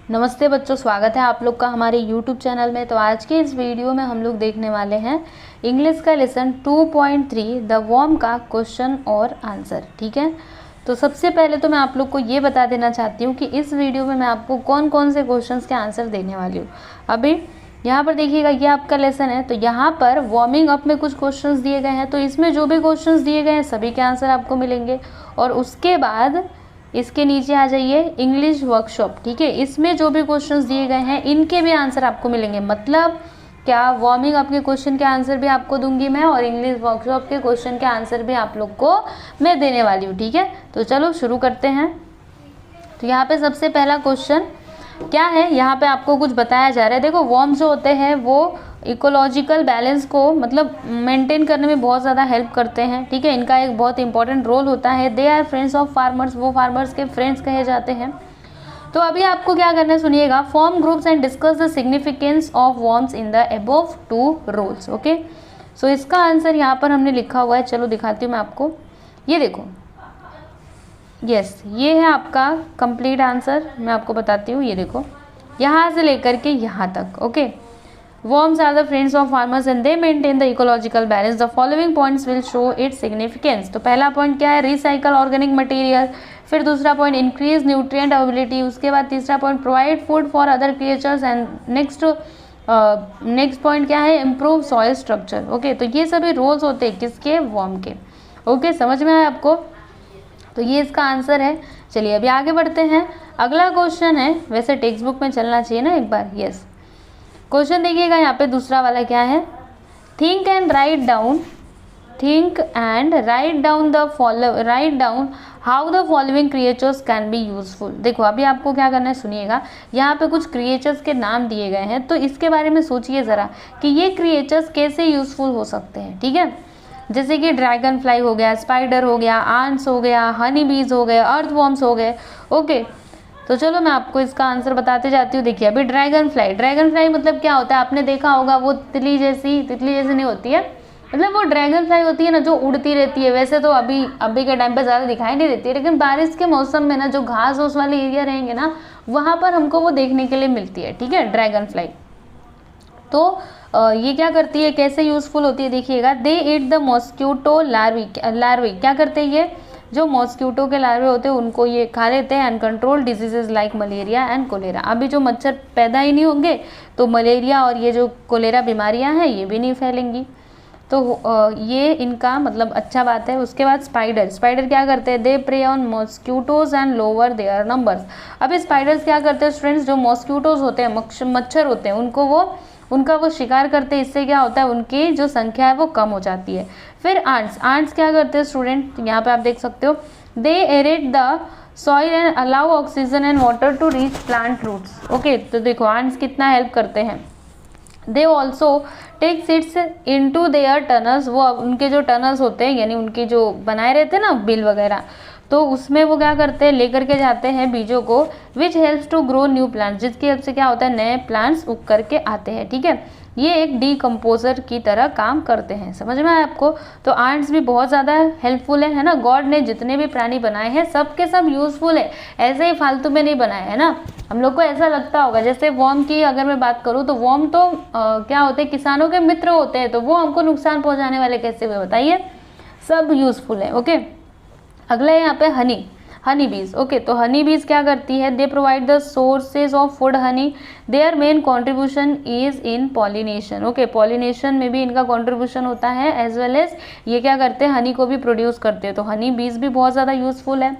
नमस्ते बच्चों, स्वागत है आप लोग का हमारे YouTube चैनल में। तो आज के इस वीडियो में हम लोग देखने वाले हैं इंग्लिश का लेसन 2.3 द वॉर्म का क्वेश्चन और आंसर। ठीक है, तो सबसे पहले तो मैं आप लोग को ये बता देना चाहती हूँ कि इस वीडियो में मैं आपको कौन कौन से क्वेश्चंस के आंसर देने वाली हूँ। अभी यहाँ पर देखिएगा, ये आपका लेसन है, तो यहाँ पर वार्मिंग अप में कुछ क्वेश्चंस दिए गए हैं, तो इसमें जो भी क्वेश्चंस दिए गए हैं सभी के आंसर आपको मिलेंगे। और उसके बाद इसके नीचे आ जाइए इंग्लिश वर्कशॉप। ठीक है, इसमें जो भी क्वेश्चंस दिए गए हैं इनके भी आंसर आपको मिलेंगे। मतलब क्या, वार्मिंग अप के क्वेश्चन के आंसर भी आपको दूंगी मैं, और इंग्लिश वर्कशॉप के क्वेश्चन के आंसर भी आप लोग को मैं देने वाली हूँ। ठीक है, तो चलो शुरू करते हैं। तो यहाँ पे सबसे पहला क्वेश्चन क्या है, यहाँ पे आपको कुछ बताया जा रहा है। देखो, वॉर्म्स जो होते हैं वो इकोलॉजिकल बैलेंस को मतलब मेंटेन करने में बहुत ज़्यादा हेल्प करते हैं। ठीक है, इनका एक बहुत इंपॉर्टेंट रोल होता है। They are friends of farmers, वो फार्मर्स के फ्रेंड्स कहे जाते हैं। तो अभी आपको क्या करना है, सुनिएगा। Form groups and discuss the significance of worms in the above two roles. Okay, so इसका आंसर यहाँ पर हमने लिखा हुआ है। चलो दिखाती हूँ मैं आपको, ये देखो। यस, ये है आपका कंप्लीट आंसर। मैं आपको बताती हूँ, ये देखो, यहाँ से लेकर के यहाँ तक। Okay, worms are the friends of farmers and they maintain the ecological balance. The following points will show its significance. तो पहला पॉइंट क्या है, रिसाइकल ऑर्गेनिक मटेरियल। फिर दूसरा पॉइंट इंक्रीज न्यूट्रिएंट अवेलेबिलिटी। उसके बाद तीसरा point provide food for other creatures. And next point क्या है, इम्प्रूव सॉइल स्ट्रक्चर। ओके, तो ये सभी रोल्स होते हैं किसके, वॉर्म के। ओके, समझ में आया आपको? तो ये इसका आंसर है। चलिए अभी आगे बढ़ते हैं। अगला क्वेश्चन है, वैसे टेक्स्ट बुक में चलना चाहिए ना एक बार। यस, क्वेश्चन देखिएगा यहाँ पे दूसरा वाला क्या है, think and write down how the following creatures can be useful. देखो अभी आपको क्या करना है, सुनिएगा। यहाँ पे कुछ क्रिएचर्स के नाम दिए गए हैं, तो इसके बारे में सोचिए ज़रा कि ये क्रिएचर्स कैसे यूजफुल हो सकते हैं। ठीक है, जैसे कि ड्रैगन फ्लाई हो गया, स्पाइडर हो गया, आंट्स हो गया, हनी बीज हो गए, अर्थ वॉर्म्स हो गए। ओके, तो चलो मैं आपको इसका आंसर बताते जाती हूँ। देखिए अभी ड्रैगन फ्लाई मतलब क्या होता है, आपने देखा होगा, वो तितली जैसी नहीं होती है, मतलब वो ड्रैगन फ्लाई होती है ना, जो उड़ती रहती है। वैसे तो अभी के टाइम पे ज़्यादा दिखाई नहीं देती है, लेकिन बारिश के मौसम में ना जो घास ओस वाले एरिया रहेंगे ना, वहाँ पर हमको वो देखने के लिए मिलती है। ठीक है, ड्रैगन फ्लाई। तो ये क्या करती है, कैसे यूजफुल होती है, देखिएगा। दे ईट द मॉस्क्यूटो लार्वी। क्या करते हैं ये, जो मॉस्क्यूटो के लार्वे होते हैं उनको ये खा लेते हैं। And control diseases like malaria and cholera. अभी जो मच्छर पैदा ही नहीं होंगे तो मलेरिया और ये जो कोलेरा बीमारियां हैं ये भी नहीं फैलेंगी। तो ये इनका मतलब अच्छा बात है। उसके बाद स्पाइडर क्या करते हैं, they prey on mosquitoes and lower their numbers. अभी स्पाइडर्स क्या करते हैं स्टूडेंट्स, जो मॉस्क्यूटोज होते हैं, मच्छर होते हैं, उनका वो शिकार करते हैं। इससे क्या होता है, उनकी जो संख्या है वो कम हो जाती है। फिर आंट्स क्या करते हैं स्टूडेंट, यहाँ पे आप देख सकते हो, they aerate the soil and allow oxygen and water to reach plant roots. Okay, तो देखो आंट्स कितना हेल्प करते हैं। They also take seeds into their tunnels. वो उनके जो टनल्स होते हैं, यानी उनके जो बनाए रहते हैं ना बिल वगैरह, तो उसमें वो क्या करते हैं, लेकर के जाते हैं बीजों को, which helps to grow new plants, जिसकी हेल्प से क्या होता है, नए प्लांट्स उग करके आते हैं। ठीक है, ये एक डीकम्पोजर की तरह काम करते हैं। समझ में आया आपको? तो आंट्स भी बहुत ज़्यादा हेल्पफुल है ना। गॉड ने जितने भी प्राणी बनाए हैं सब के सब यूजफुल है, ऐसे ही फालतू में नहीं बनाए है ना। हम लोग को ऐसा लगता होगा, जैसे वॉर्म की अगर मैं बात करूँ तो वॉर्म तो क्या होते हैं, किसानों के मित्र होते हैं, तो वो हमको नुकसान पहुँचाने वाले कैसे हुए बताइए, सब यूजफुल है। ओके, अगला है यहाँ पे हनी बीज। ओके, तो हनी बीज क्या करती है, they provide the sources of food honey. Their main contribution is in pollination. Okay, pollination में भी इनका कॉन्ट्रीब्यूशन होता है, एज वेल एज ये क्या करते हैं, हनी को भी प्रोड्यूस करते हैं। तो हनी बीज भी बहुत ज़्यादा यूजफुल है।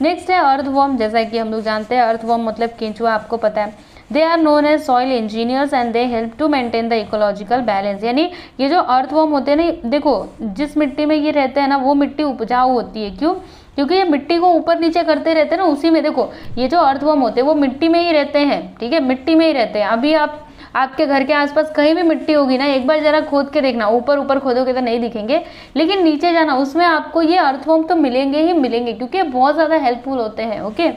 नेक्स्ट है अर्थवॉर्म। जैसा कि हम लोग जानते हैं अर्थवॉर्म मतलब केंचुआ, आपको पता है। They are known as soil engineers and they help to maintain the ecological balance. यानी ये जो अर्थवॉर्म होते हैं ना, देखो जिस मिट्टी में ये रहते हैं ना, वो मिट्टी उपजाऊ होती है। क्यों? क्योंकि ये मिट्टी को ऊपर नीचे करते रहते हैं ना, उसी में देखो ये जो अर्थवॉर्म होते हैं वो मिट्टी में ही रहते हैं। ठीक है, मिट्टी में ही रहते हैं। अभी आपके घर के आसपास कहीं भी मिट्टी होगी ना, एक बार जरा खोद के देखना, ऊपर खोदोगे तो नहीं दिखेंगे, लेकिन नीचे जाना, उसमें आपको ये अर्थवॉर्म तो मिलेंगे ही मिलेंगे, क्योंकि बहुत ज़्यादा हेल्पफुल होते हैं। ओके,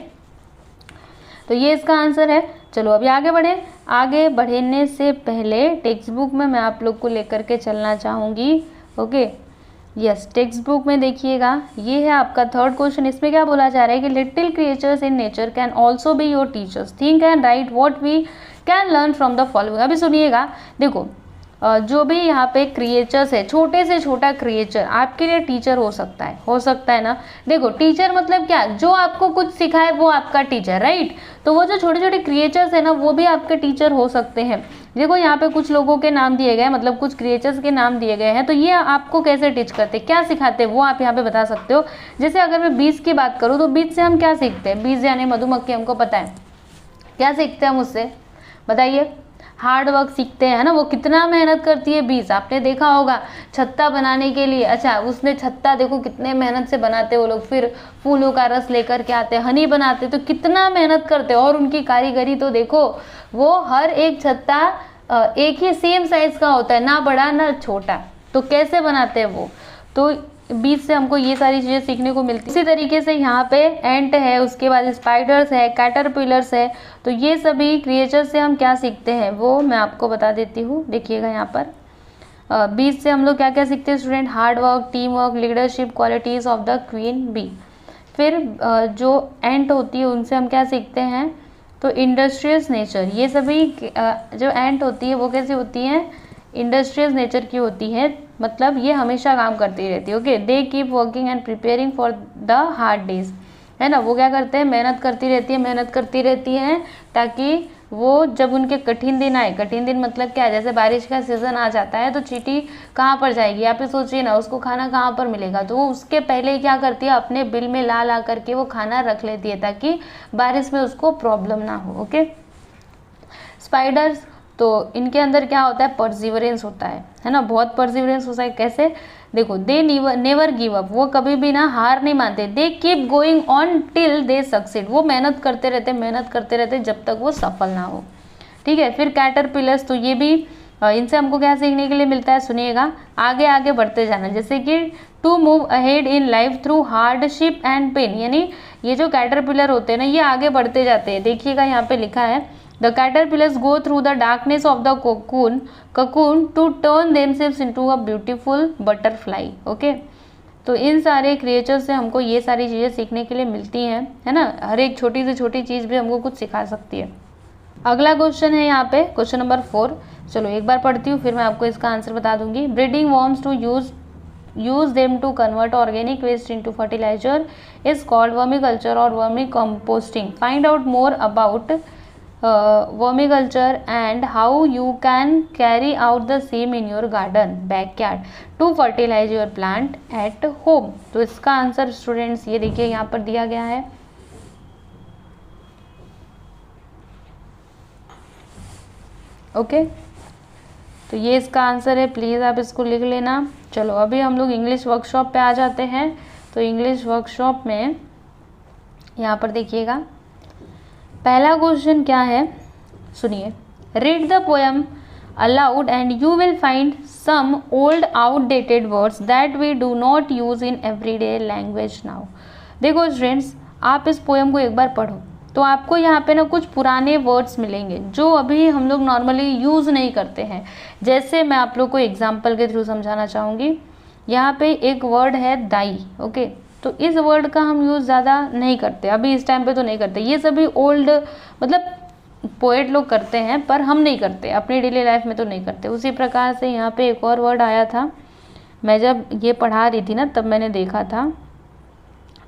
तो ये इसका आंसर है। चलो अभी आगे बढ़ने से पहले टेक्स्ट बुक में मैं आप लोग को लेकर के चलना चाहूँगी। ओके, यस, टेक्स्ट बुक में देखिएगा, ये है आपका थर्ड क्वेश्चन। इसमें क्या बोला जा रहा है कि little creatures in nature can also be your teachers, think and write what we can learn from the following. अभी सुनिएगा, देखो जो भी यहाँ पे क्रिएचर्स है, छोटे से छोटा क्रिएचर आपके लिए टीचर हो सकता है ना। देखो टीचर मतलब क्या, जो आपको कुछ सिखाए वो आपका टीचर, राइट। तो वो जो छोटे छोटे क्रिएचर्स है ना, वो भी आपके टीचर हो सकते हैं। देखो यहाँ पे कुछ लोगों के नाम दिए गए, मतलब कुछ क्रिएचर्स के नाम दिए गए हैं, तो ये आपको कैसे टीच करते, क्या सिखाते हैं, वो आप यहाँ पे बता सकते हो। जैसे अगर मैं बीज की बात करूँ तो बीज से हम क्या सीखते हैं, बीज यानी मधुमक्खी, हमको पता है क्या सीखते हैं हम उससे, बताइए। हार्ड वर्क सीखते हैं, है ना। वो कितना मेहनत करती है बीज, आपने देखा होगा छत्ता बनाने के लिए। अच्छा, उसने छत्ता देखो कितने मेहनत से बनाते हैं वो लोग, फिर फूलों का रस लेकर के आते हैं, हनी बनाते, तो कितना मेहनत करते हैं। और उनकी कारीगरी तो देखो, वो हर एक छत्ता एक ही सेम साइज का होता है, ना बड़ा ना छोटा, तो कैसे बनाते हैं वो। तो बीज से हमको ये सारी चीज़ें सीखने को मिलती है। इसी तरीके से यहाँ पे एंट है, उसके बाद स्पाइडर्स है, कैटरपिलर्स है, तो ये सभी क्रिएचर्स से हम क्या सीखते हैं वो मैं आपको बता देती हूँ। देखिएगा यहाँ पर बीज से हम लोग क्या क्या सीखते हैं student, hard work, team work, leadership, qualities of the queen bee. फिर जो एंट होती है उनसे हम क्या सीखते हैं, तो इंडस्ट्रियस नेचर। ये सभी जो एंट होती है वो कैसी होती हैं, इंडस्ट्रियस नेचर की होती है, मतलब ये हमेशा काम करती रहती है। Okay, they keep working and preparing for the hard days, है ना। वो क्या करते हैं, मेहनत करती रहती हैं ताकि वो जब उनके कठिन दिन आए, कठिन दिन मतलब क्या है, जैसे बारिश का सीज़न आ जाता है तो चींटी कहाँ पर जाएगी, आप ही सोचिए ना, उसको खाना कहाँ पर मिलेगा। तो वो उसके पहले क्या करती है, अपने बिल में ला करके वो खाना रख लेती है ताकि बारिश में उसको प्रॉब्लम ना हो। ओके, स्पाइडर्स, तो इनके अंदर क्या होता है, परसिवरेंस होता है ना, बहुत परसिवरेंस होता है। कैसे, देखो, दे नेवर गिव अप, वो कभी भी ना हार नहीं मानते। They keep going on till they succeed, वो मेहनत करते रहते जब तक वो सफल ना हो। ठीक है, फिर कैटरपिलर्स, तो ये भी इनसे हमको क्या सीखने के लिए मिलता है, सुनिएगा, आगे आगे बढ़ते जाना। जैसे कि to move ahead in life through hardship and pain, यानी ये जो कैटरपिलर होते हैं ना, ये आगे बढ़ते जाते हैं। देखिएगा यहाँ पे लिखा है, The caterpillars go through the darkness of the cocoon to turn themselves into a beautiful butterfly. Okay? तो इन सारे क्रिएचर्स से हमको ये सारी चीज़ें सीखने के लिए मिलती हैं, है ना। हर एक छोटी से छोटी चीज़ भी हमको कुछ सिखा सकती है। अगला क्वेश्चन है यहाँ पे क्वेश्चन नंबर 4। चलो एक बार पढ़ती हूँ, फिर मैं आपको इसका आंसर बता दूंगी। Breeding worms to use them to convert organic waste into fertilizer is called vermiculture or vermicomposting. Find out more about vermiculture and how you can carry out the same in your garden backyard to fertilize your plant at home. तो इसका answer students ये देखिए यहाँ पर दिया गया है। Okay, तो ये इसका आंसर है, प्लीज़ आप इसको लिख लेना। चलो अभी हम लोग इंग्लिश वर्कशॉप पे आ जाते हैं। तो इंग्लिश वर्कशॉप में यहाँ पर देखिएगा, पहला क्वेश्चन क्या है, सुनिए। Read the poem aloud and you will find some old outdated words that we do not use in everyday language now. देखो स्टूडेंट्स, आप इस पोएम को एक बार पढ़ो तो आपको यहाँ पे ना कुछ पुराने वर्ड्स मिलेंगे जो अभी हम लोग नॉर्मली यूज़ नहीं करते हैं। जैसे मैं आप लोग को एग्जाम्पल के थ्रू समझाना चाहूँगी। यहाँ पे एक वर्ड है दाई। ओके, तो इस वर्ड का हम यूज़ ज़्यादा नहीं करते, अभी इस टाइम पे तो नहीं करते। ये सभी ओल्ड मतलब पोएट लोग करते हैं, पर हम नहीं करते, अपनी डेली लाइफ में तो नहीं करते। उसी प्रकार से यहाँ पे एक और वर्ड आया था, मैं जब ये पढ़ा रही थी ना तब मैंने देखा था।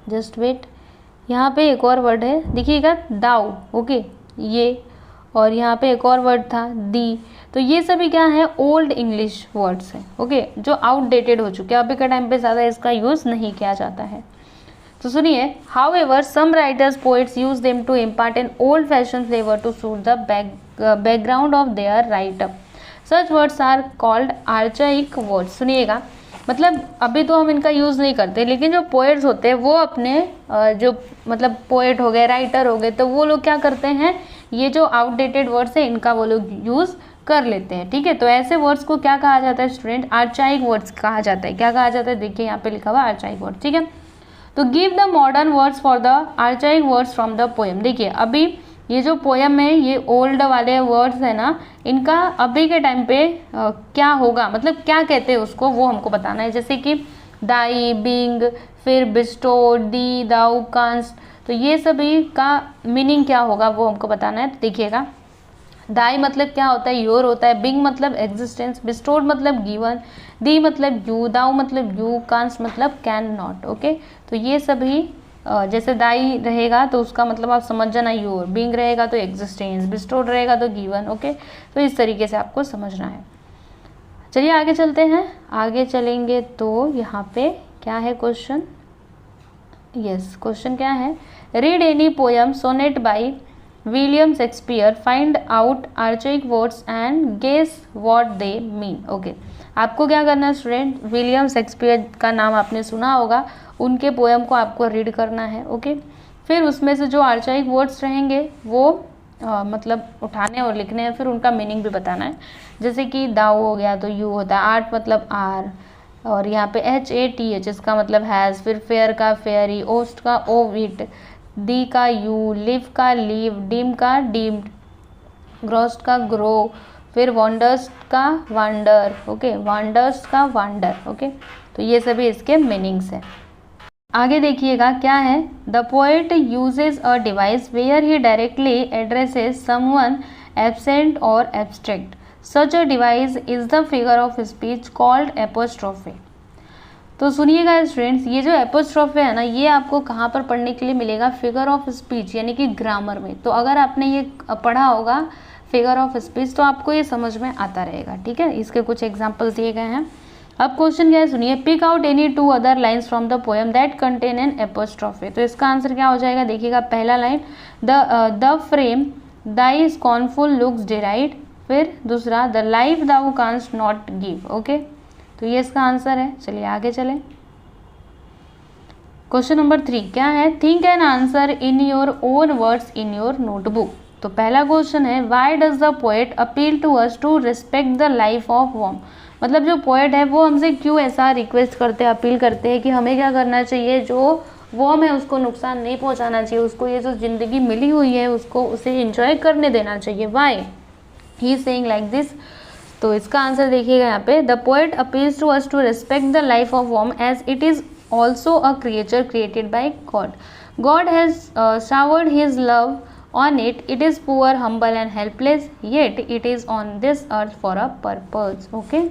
जस्ट वेट, यहाँ पे एक और वर्ड है, देखिएगा, दाऊ। ओके, ये, और यहाँ पे एक और वर्ड था दी। तो ये सभी क्या है, ओल्ड इंग्लिश वर्ड्स हैं। ओके, जो आउटडेटेड हो चुके हैं, अभी के टाइम पे ज़्यादा इसका यूज़ नहीं किया जाता है। तो सुनिए, however some writers poets use them to impart an old fashion flavour to suit the background of their writeup. Such words are called archaic words. सुनिएगा, मतलब अभी तो हम इनका यूज़ नहीं करते, लेकिन जो पोएट्स होते हैं वो अपने जो मतलब पोएट हो गए, राइटर हो गए, तो वो लोग क्या करते हैं, ये जो आउटडेटेड वर्ड्स है इनका वो लोग यूज़ कर लेते हैं। ठीक है, तो ऐसे वर्ड्स को क्या कहा जाता है स्टूडेंट, आर्चाइक वर्ड्स कहा जाता है। क्या कहा जाता है, देखिए यहाँ पे लिखा हुआ आर्चाइक वर्ड। ठीक है, तो give the modern words for the archaic words from the poem. देखिए अभी ये जो पोएम है, ये ओल्ड वाले वर्ड्स है ना, इनका अभी के टाइम पे क्या होगा, मतलब क्या कहते हैं उसको, वो हमको बताना है। जैसे कि दाई, बिंग, फिर बिस्टोड, दी, दाउ, कांस्ट, तो ये सभी का मीनिंग क्या होगा वो हमको बताना है। तो देखिएगा, दाई मतलब क्या होता है, योर होता है, बिंग मतलब एग्जिस्टेंस, बिस्टोड मतलब गिवन, दी मतलब यू, दाउ मतलब यू, कांस्ट मतलब कैन नॉट। ओके, तो ये सभी जैसे दाई रहेगा तो उसका मतलब आप समझ जाना योर, बिंग रहेगा तो एग्जिस्टेंस, बिस्टोड रहेगा तो गिवन। ओके, तो इस तरीके से आपको समझना है। चलिए आगे चलते हैं। आगे चलेंगे तो यहाँ पे क्या है क्वेश्चन, यस क्वेश्चन क्या है, read any poem sonnet by William Shakespeare, find out archaic words and guess what they mean. Okay, आपको क्या करना है स्टूडेंट, विलियम शेक्सपियर का नाम आपने सुना होगा, उनके पोयम को आपको रीड करना है। ओके, फिर उसमें से जो आर्चाइक वर्ड्स रहेंगे वो मतलब उठाने और लिखने हैं, फिर उनका मीनिंग भी बताना है। जैसे कि दाऊ हो गया तो यू होता है, आर्ट मतलब आर, और यहाँ पे HATH इसका मतलब हैज़, फिर फेयर का फेयरी, ओस्ट का ओविट, दी का यू, लिव का लीव, डिम का डीम्ड, ग्रोस्ट का ग्रो, फिर वंडर्स का वंडर। ओके, वंडर्स का वंडर। ओके, तो ये सभी इसके मीनिंग्स हैं। आगे देखिएगा क्या है, the poet uses a device where he directly addresses someone absent और abstract, such a device is the figure of speech called apostrophe. तो सुनिएगा स्टूडेंट्स, ये जो एपोस्ट्रोफे है ना, ये आपको कहाँ पर पढ़ने के लिए मिलेगा, फिगर ऑफ स्पीच यानी कि ग्रामर में। तो अगर आपने ये पढ़ा होगा फिगर ऑफ स्पीच तो आपको ये समझ में आता रहेगा। ठीक है, इसके कुछ एग्जाम्पल्स दिए गए हैं। अब क्वेश्चन क्या है सुनिए, pick out any 2 other lines from the poem that contain an apostrophe. तो इसका आंसर क्या हो जाएगा, देखिएगा पहला line, the frame thy scornful looks deride, फिर दूसरा the life thou canst not give. Okay, तो ये इसका आंसर है। चलिए आगे चलें। क्वेश्चन नंबर 3 क्या है, think an answer in your own words in your notebook. तो पहला क्वेश्चन है, why does the poet appeal to us to respect the life of worm. मतलब जो पोएट है वो हमसे क्यों ऐसा रिक्वेस्ट करते हैं, अपील करते हैं कि हमें क्या करना चाहिए, जो वॉर्म है उसको नुकसान नहीं पहुंचाना चाहिए, उसको ये जो ज़िंदगी मिली हुई है उसको उसे इंजॉय करने देना चाहिए। Why he is saying like this. तो इसका आंसर देखिएगा यहाँ पे, the poet appeals to us to respect the life of worm as it is also a creature created by God. God has showered his love on it. It is poor, humble and helpless, yet it is on this earth for a purpose. Okay,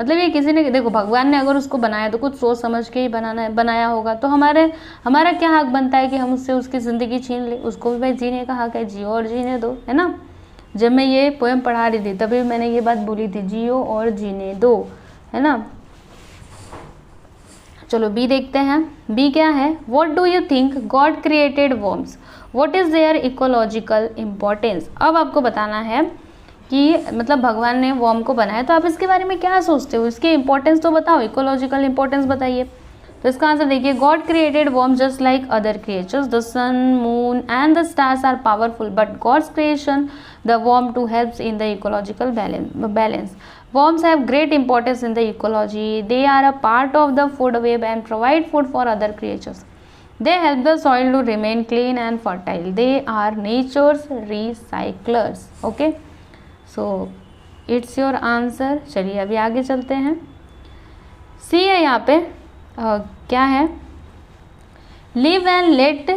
मतलब ये किसी ने, देखो भगवान ने अगर उसको बनाया तो कुछ सोच समझ के ही बनाया होगा। तो हमारा क्या हक बनता है कि हम उससे उसकी ज़िंदगी छीन ले, उसको भी भाई जीने का हक है, जियो और जीने दो, है ना। जब मैं ये पोएम पढ़ा रही थी तभी मैंने ये बात बोली थी, जियो और जीने दो, है ना। चलो बी देखते हैं, बी क्या है, what do you think God created worms, what is their ecological importance. अब आपको बताना है कि मतलब भगवान ने वॉर्म को बनाया तो आप इसके बारे में क्या सोचते हो, इसके इंपॉर्टेंस तो बताओ, इकोलॉजिकल इंपॉर्टेंस बताइए। तो इसका आंसर देखिए, God created worm just like other creatures, the sun, moon and the stars are powerful, but God's creation the worm too helps in the ecological balance. Worms have great importance in the ecology. They are a part of the food web and provide food for other creatures. They help the soil to remain clean and fertile. They are nature's recyclers. Okay, so it's your answer. चलिए अभी आगे चलते हैं। सी है यहाँ पे क्या है, live and let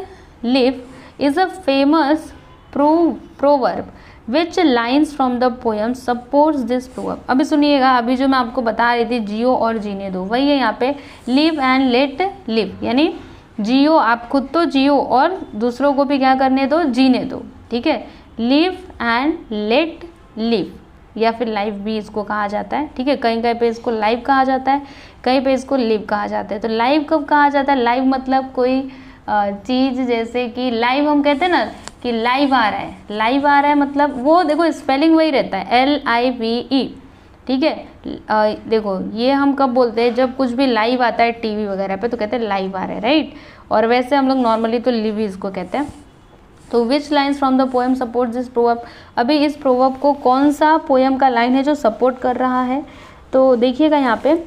live is a famous proverb. Which lines from the poem supports this proverb? अभी सुनिएगा, अभी जो मैं आपको बता रही थी जियो और जीने दो, वही है यहाँ पे live and let live, यानी जियो, आप खुद तो जियो और दूसरों को भी क्या करने दो, जीने दो। ठीक है, live and let live या फिर लाइफ भी इसको कहा जाता है। ठीक है, कहीं कहीं पे इसको लाइव कहा जाता है, कहीं पे इसको लिव कहा जाता है। तो लाइव कब कहा जाता है, लाइव मतलब कोई चीज़, जैसे कि लाइव हम कहते हैं ना कि लाइव आ रहा है, लाइव आ रहा है मतलब वो देखो स्पेलिंग वही रहता है LIVE। ठीक है, देखो ये हम कब बोलते हैं, जब कुछ भी लाइव आता है टीवी वगैरह पे तो कहते हैं लाइव आ रहा है, राइट। और वैसे हम लोग नॉर्मली तो लिव इसको कहते हैं। तो which lines from the poem support this proverb, अभी इस प्रोवर्ब को कौन सा पोएम का लाइन है जो सपोर्ट कर रहा है। तो देखिएगा यहाँ पे,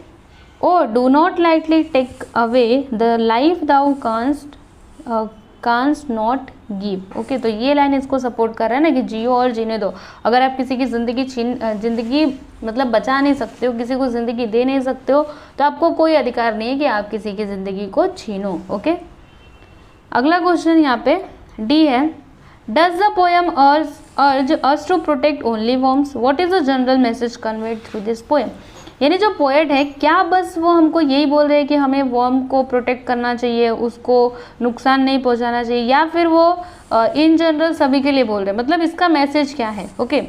O do not lightly take away the life thou canst not give. Okay, तो ये लाइन इसको सपोर्ट कर रहा है ना कि जियो और जीने दो। अगर आप किसी की जिंदगी मतलब बचा नहीं सकते हो, किसी को जिंदगी दे नहीं सकते हो, तो आपको कोई अधिकार नहीं है कि आप किसी की जिंदगी को छीनो। ओके, अगला क्वेश्चन यहाँ पे डी है, does the poem urge us to protect only worms, what is the general message conveyed through this poem. यानी जो पोएट है क्या बस वो हमको यही बोल रहे हैं कि हमें वर्म को प्रोटेक्ट करना चाहिए, उसको नुकसान नहीं पहुंचाना चाहिए, या फिर वो इन जनरल सभी के लिए बोल रहे हैं, मतलब इसका मैसेज क्या है। ओके,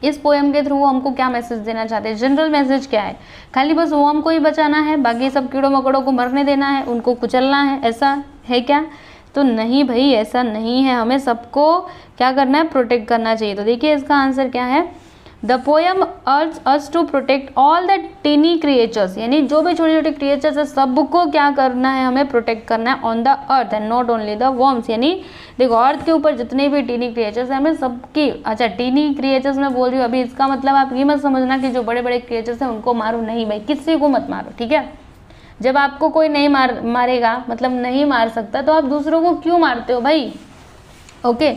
इस पोएम के थ्रू वो हमको क्या मैसेज देना चाहते हैं, जनरल मैसेज क्या है। खाली बस वर्म को ही बचाना है, बाकी सब कीड़ों मकोड़ों को मरने देना है, उनको कुचलना है, ऐसा है क्या? तो नहीं भाई, ऐसा नहीं है, हमें सबको क्या करना है, प्रोटेक्ट करना चाहिए। तो देखिए इसका आंसर क्या है, the poem urge us to protect all the tiny creatures, यानी जो भी छोटे छोटे क्रिएचर्स है सबको क्या करना है, हमें प्रोटेक्ट करना है on the earth and not only the worms. यानी देखो अर्थ के ऊपर जितने भी टीनी क्रिएचर्स हैं हमें सबकी, अच्छा टीनी क्रिएचर्स मैं बोल रही हूँ अभी, इसका मतलब आप ये मत समझना कि जो बड़े बड़े क्रिएचर्स हैं उनको मारो, नहीं भाई, किसी को मत मारो, ठीक है। जब आपको कोई नहीं मारेगा, मतलब नहीं मार सकता, तो आप दूसरों को क्यों मारते हो भाई। ओके,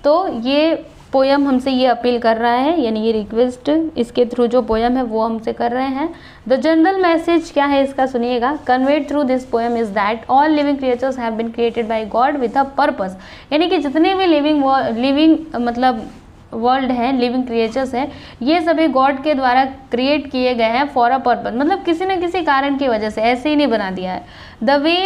तो ये पोयम हमसे ये अपील कर रहा है, यानी ये रिक्वेस्ट इसके थ्रू जो पोयम है वो हमसे कर रहे हैं। द जनरल मैसेज क्या है इसका सुनिएगा, conveyed through this poem is that all living creatures have been created by God with a purpose, यानी कि जितने भी लिविंग मतलब वर्ल्ड है, लिविंग क्रिएचर्स है, ये सभी गॉड के द्वारा क्रिएट किए गए हैं फॉर अ पर्पस, मतलब किसी न किसी कारण की वजह से, ऐसे ही नहीं बना दिया है। The way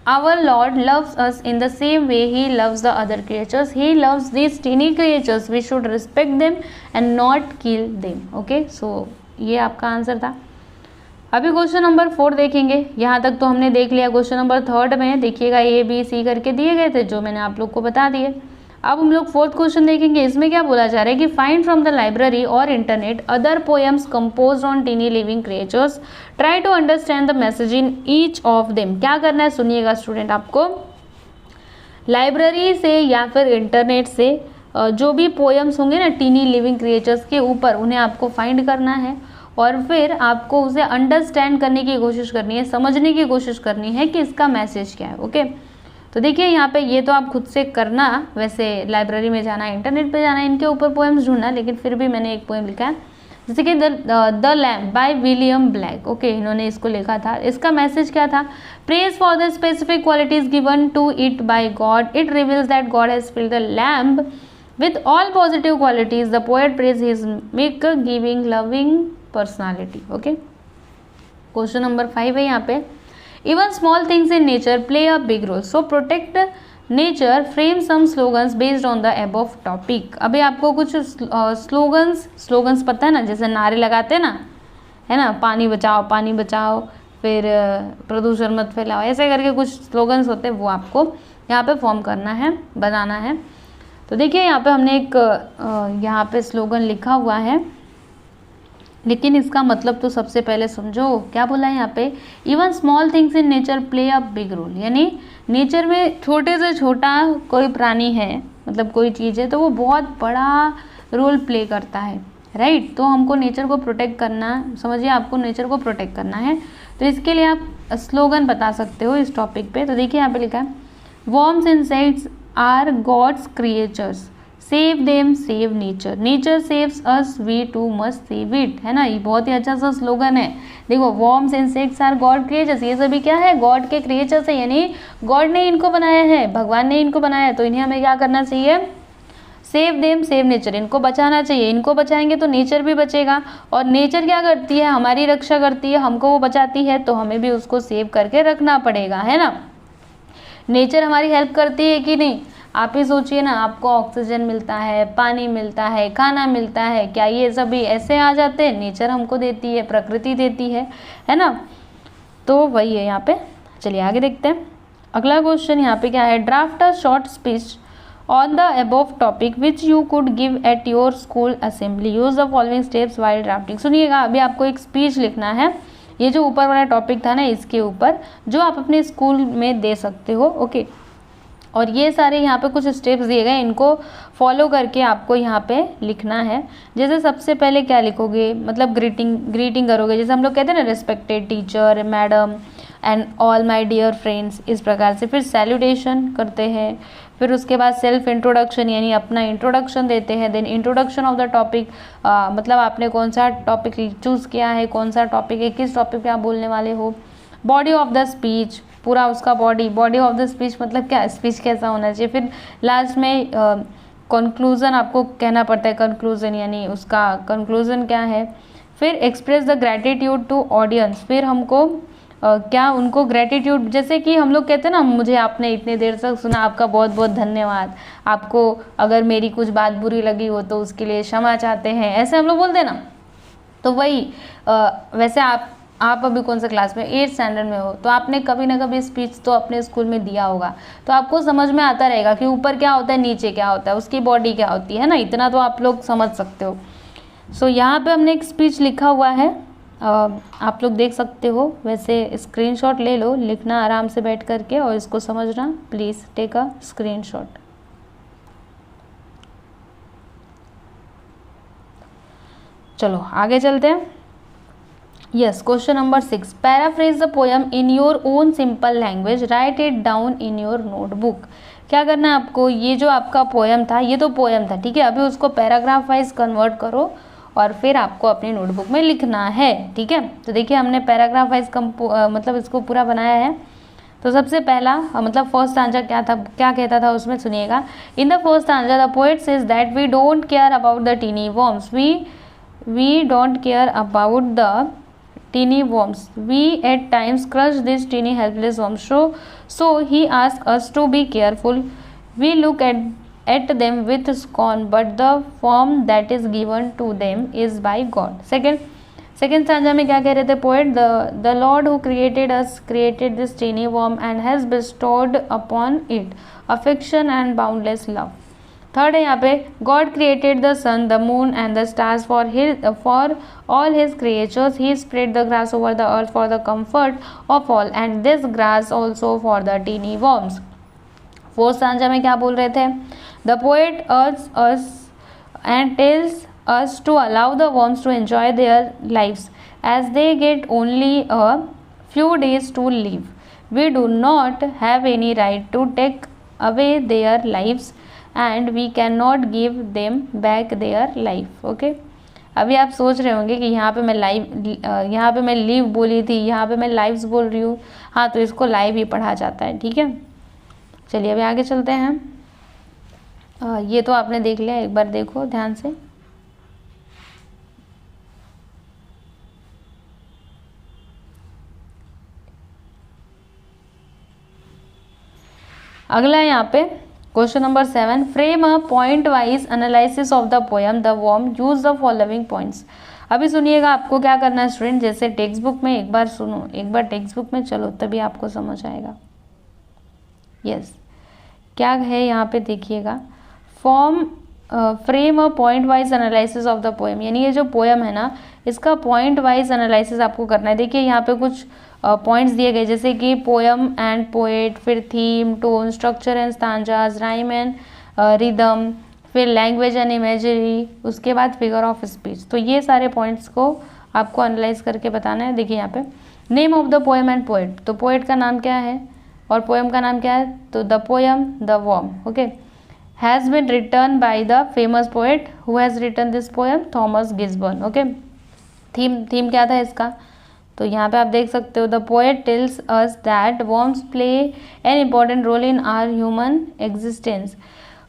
our Lord loves us in the same way he loves the other creatures, he loves these teeny creatures, we should respect them and not kill them. Okay, so ये आपका आंसर था। अभी question number 4 देखेंगे, यहाँ तक तो हमने देख लिया। क्वेश्चन नंबर 3 में देखिएगा ए बी सी करके दिए गए थे जो मैंने आप लोग को बता दिए। अब हम लोग 4th क्वेश्चन देखेंगे, इसमें क्या बोला जा रहा है कि फाइंड फ्रॉम द लाइब्रेरी और internet other poems composed on tiny living creatures, try to understand the message in each of them. क्या करना है सुनिएगा स्टूडेंट, आपको लाइब्रेरी से या फिर इंटरनेट से जो भी पोएम्स होंगे ना टीनी लिविंग क्रिएचर्स के ऊपर, उन्हें आपको फाइंड करना है और फिर आपको उसे अंडरस्टैंड करने की कोशिश करनी है, समझने की कोशिश करनी है कि इसका मैसेज क्या है। ओके, तो देखिए यहाँ पे ये तो आप खुद से करना, वैसे लाइब्रेरी में जाना, इंटरनेट पे जाना, इनके ऊपर पोएम्स ढूंढना, लेकिन फिर भी मैंने एक पोएम लिखा है जैसे कि the lamp by William Blake. Okay, इन्होंने इसको लिखा था। इसका मैसेज क्या था, praise for the specific qualities given to it by God, it reveals that God has filled the lamp with all positive qualities, the poet praise his meek giving loving personality. Okay, question number 5 है यहाँ पे, even small things in nature play a big role, so protect nature, frame some slogans based on the above topic। अभी आपको कुछ slogans पता है ना, जैसे नारे लगाते हैं ना, है ना, पानी बचाओ, फिर प्रदूषण मत फैलाओ, ऐसे करके कुछ स्लोगन्स होते हैं, वो आपको यहाँ पे फॉर्म करना है, बनाना है। तो देखिए यहाँ पे हमने एक यहाँ पे स्लोगन लिखा हुआ है, लेकिन इसका मतलब तो सबसे पहले समझो क्या बोला है यहाँ पे, even small things in nature play a big role, यानी नेचर में छोटे से छोटा कोई प्राणी है, मतलब कोई चीज़ है, तो वो बहुत बड़ा रोल प्ले करता है, राइट। तो हमको नेचर को प्रोटेक्ट करना, समझिए आपको नेचर को प्रोटेक्ट करना है, तो इसके लिए आप स्लोगन बता सकते हो इस टॉपिक पे। तो देखिए यहाँ पे लिखा है, worms insects are God's creatures, save them save nature, nature saves us we too must save it, है ना। ये बहुत ही अच्छा सा स्लोगन है। देखो, worms insects are God creatures, ये सभी क्या है, गॉड के क्रिएचर्स है, यानी गॉड ने इनको बनाया है, भगवान ने इनको बनाया है, तो इन्हें हमें क्या करना चाहिए, सेव देम सेव नेचर, इनको बचाना चाहिए। इनको बचाएंगे तो नेचर भी बचेगा, और नेचर क्या करती है, हमारी रक्षा करती है, हमको वो बचाती है, तो हमें भी उसको सेव करके रखना पड़ेगा, है ना। नेचर हमारी हेल्प करती है कि नहीं, आप ही सोचिए ना, आपको ऑक्सीजन मिलता है, पानी मिलता है, खाना मिलता है, क्या ये सभी ऐसे आ जाते हैं, नेचर हमको देती है, प्रकृति देती है ना। तो वही है यहाँ पे। चलिए आगे देखते हैं। अगला क्वेश्चन यहाँ पे क्या है, draft a short speech on the above topic which you could give at your school assembly, use the following steps while drafting. सुनिएगा, अभी आपको एक स्पीच लिखना है, ये जो ऊपर वाला टॉपिक था ना, इसके ऊपर, जो आप अपने स्कूल में दे सकते हो। ओके, और ये सारे यहाँ पे कुछ स्टेप्स दिए गए, इनको फॉलो करके आपको यहाँ पे लिखना है। जैसे सबसे पहले क्या लिखोगे, मतलब ग्रीटिंग करोगे, जैसे हम लोग कहते हैं ना, respected teacher, madam and all my dear friends, इस प्रकार से। फिर सैल्यूटेशन करते हैं, फिर उसके बाद सेल्फ इंट्रोडक्शन यानी अपना इंट्रोडक्शन देते हैं। Then introduction of the topic, मतलब आपने कौन सा टॉपिक चूज़ किया है, कौन सा टॉपिक है, किस टॉपिक पे आप बोलने वाले हो। बॉडी ऑफ द स्पीच, पूरा उसका बॉडी ऑफ द स्पीच मतलब क्या, स्पीच कैसा होना चाहिए। फिर लास्ट में कंक्लूजन आपको कहना पड़ता है, कंक्लूजन यानी उसका कंक्लूजन क्या है। फिर express the gratitude to audience, फिर हमको क्या उनको ग्रैटिट्यूड, जैसे कि हम लोग कहते हैं ना, मुझे आपने इतने देर तक सुना, आपका बहुत बहुत धन्यवाद, आपको अगर मेरी कुछ बात बुरी लगी हो तो उसके लिए क्षमा चाहते हैं, ऐसे हम लोग बोलते हैं ना। तो वही वैसे आप अभी कौन सा क्लास में, 8th स्टैंडर्ड में हो, तो आपने कभी ना कभी स्पीच तो अपने स्कूल में दिया होगा, तो आपको समझ में आता रहेगा कि ऊपर क्या होता है, नीचे क्या होता है, उसकी बॉडी क्या होती है ना, इतना तो आप लोग समझ सकते हो। सो यहाँ पे हमने एक स्पीच लिखा हुआ है, आप लोग देख सकते हो। वैसे स्क्रीनशॉट ले लो, लिखना आराम से बैठ करके और इसको समझना। Please take a screenshot. चलो आगे चलते हैं। Yes, question number 6, paraphrase the poem in your own simple language, write it down in your notebook. क्या करना है आपको, ये जो आपका पोएम था, ये तो पोएम था, ठीक है, अभी उसको पैराग्राफ वाइज कन्वर्ट करो और फिर आपको अपनी नोटबुक में लिखना है, ठीक है। तो देखिए हमने पैराग्राफ वाइज मतलब इसको पूरा बनाया है। तो सबसे पहला मतलब फर्स्ट स्टांजा क्या था, क्या कहता था उसमें, सुनिएगा। In the first stanza the poet says that we don't care about the tiny worms, we don't care about the teeny worms, we at times crush these teeny helpless worms, so he asks us to be careful. We look at them with scorn, but the form that is given to them is by God. Second stanza में क्या कह रहे थे poet, the Lord who created us created this teeny worm and has bestowed upon it affection and boundless love. Third है यहाँ पे, God created the sun, the moon and the stars for all his creatures, he spread the grass over the earth for the comfort of all and this grass also for the tiny worms. Fourth stanza में क्या बोल रहे थे, the poet urge us and tells us to allow the worms to enjoy their lives as they get only a few days to live, we do not have any right to take away their lives and we can not give them back their life. Okay, अभी आप सोच रहे होंगे कि यहाँ पे मैं leave बोली थी, यहाँ पे मैं लाइव्स बोल रही हूँ। हाँ, तो इसको लाइव ही पढ़ा जाता है, ठीक है। चलिए अभी आगे चलते हैं। ये तो आपने देख लिया, एक बार देखो ध्यान से। अगला है यहाँ पे question number 7, frame a point wise analysis of the poem the worm, use the following points. अभी सुनिएगा, आपको क्या करना है स्टूडेंट, जैसे टेक्स्ट बुक में एक बार सुनो, एक बार टेक्स्ट बुक में चलो, तभी आपको समझ आएगा। यस, क्या है यहाँ पे देखिएगा, frame a point wise analysis of the poem, यानी ये जो पोएम है ना, इसका पॉइंट वाइज एनालिसिस आपको करना है। देखिए यहाँ पे कुछ पॉइंट्स दिए गए, जैसे कि पोएम एंड पोएट, फिर theme, tone, structure and stanzas, rhyme and rhythm, फिर लैंग्वेज एंड इमेजरी, उसके बाद फिगर ऑफ स्पीच। तो ये सारे पॉइंट्स को आपको एनालाइज करके बताना है। देखिए यहाँ पे name of the poem and poet, तो पोएट का नाम क्या है और पोएम का नाम क्या है, तो the poem the worm. Okay, has been written by the famous poet, who has written this poem, Thomas Gisborne. Okay, theme क्या था इसका, तो यहाँ पे आप देख सकते हो, the poet tells us that worms play an important role in our human existence,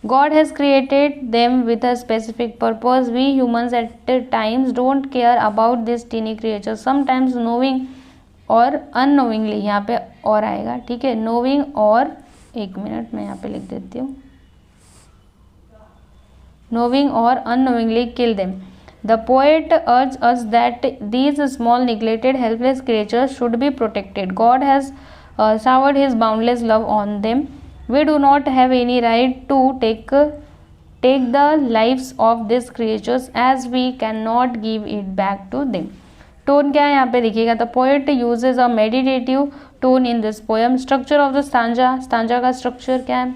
God has created them with a specific purpose, we humans at times don't care about this tiny creature, sometimes knowing और unknowingly, यहाँ पे और आएगा, ठीक है, knowing और, एक minute मैं यहाँ पे लिख देती हूँ, knowing or unknowingly kill them. The poet urges us that these small, neglected, helpless creatures should be protected. God has showered His boundless love on them. We do not have any right to take the lives of these creatures as we cannot give it back to them. Tone क्या है यहाँ पे देखिएगा, the poet uses a meditative tone in this poem. Structure of the stanza का structure क्या है,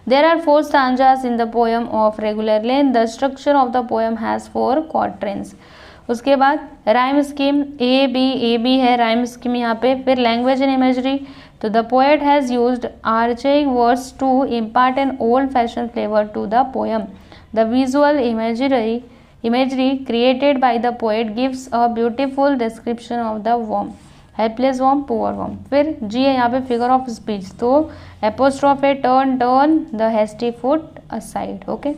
there are 4 stanzas in the poem of regular length, the structure of the poem has 4 quatrains। उसके बाद राइम स्कीम, ए बी है rhyme scheme यहाँ पे, फिर language and imagery, तो the poet has used archaic words to impart an old fashion flavour to the poem. The visual imagery created by the poet gives a beautiful description of the worm, helpless worm, poor worm. फिर जी है यहाँ पे figure of speech, तो apostrophe है turn the hasty foot aside. Okay,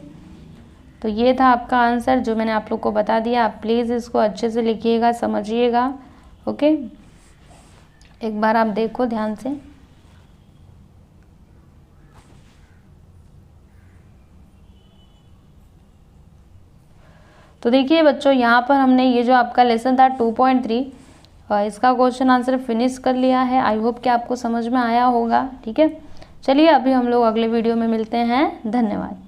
तो ये था आपका आंसर जो मैंने आप लोग को बता दिया. आप प्लीज़ इसको अच्छे से लिखिएगा, समझिएगा. ओके, एक बार आप देखो ध्यान से. तो देखिए बच्चों, यहाँ पर हमने ये जो आपका लेसन था 2.3 इसका क्वेश्चन आंसर फिनिश कर लिया है. आई होप कि आपको समझ में आया होगा. ठीक है, चलिए अभी हम लोग अगले वीडियो में मिलते हैं. धन्यवाद.